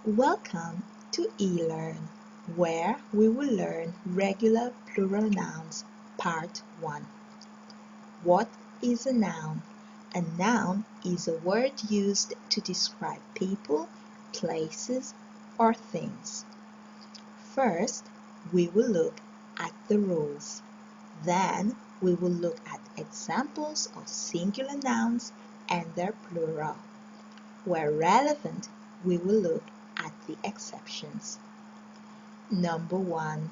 Welcome to eLearn, where we will learn regular plural nouns, Part 1. What is a noun? A noun is a word used to describe people, places, or things. First, we will look at the rules. Then, we will look at examples of singular nouns and their plural. Where relevant, we will look at the exceptions. Number 1.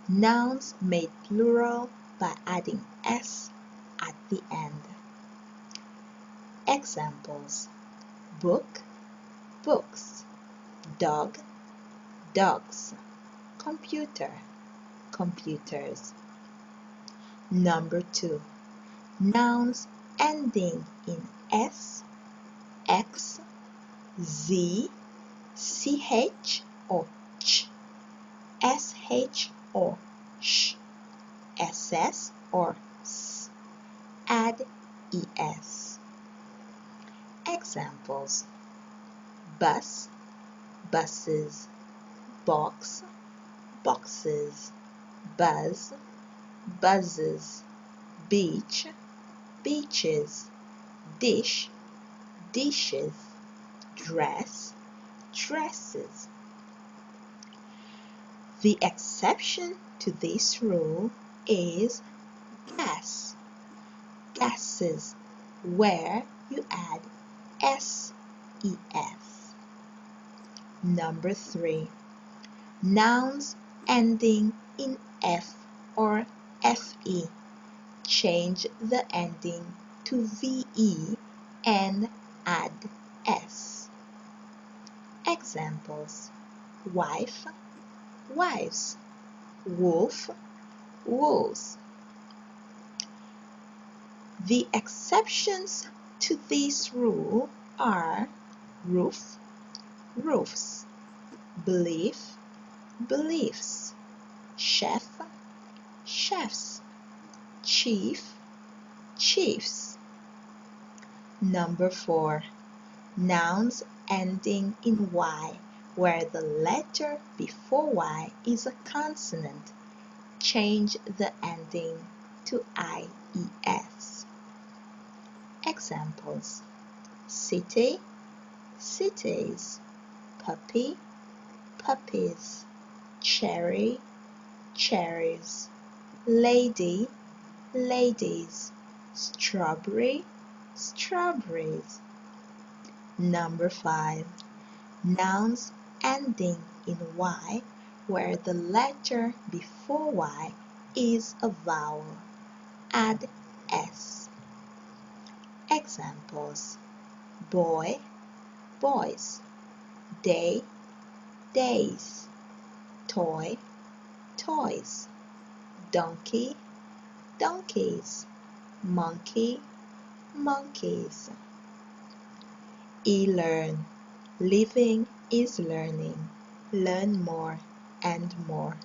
Nouns made plural by adding s at the end. Examples: book, books; dog, dogs; computer, computers. Number 2. Nouns ending in s, x, z, ch or ch, sh or sh, ss or s. Add es. Examples: bus, buses; box, boxes; buzz, buzzes; beach, beaches; dish, dishes; dress, dresses. The exception to this rule is gas, gases, where you add ses. Number 3. Nouns ending in f or fe. Change the ending to ve and add s. Examples: wife, wives; wolf, wolves. The exceptions to this rule are roof, roofs; belief, beliefs; chef, chefs; chief, chiefs. Number 4. Nouns ending in y, where the letter before y is a consonant. Change the ending to ies. Examples: city, cities; puppy, puppies; cherry, cherries; lady, ladies; strawberry, strawberries. Number 5. Nouns ending in y, where the letter before y is a vowel. Add s. Examples: boy, boys; day, days; toy, toys; donkey, donkeys; monkey, monkeys. eLearn. Living is learning. Learn more and more.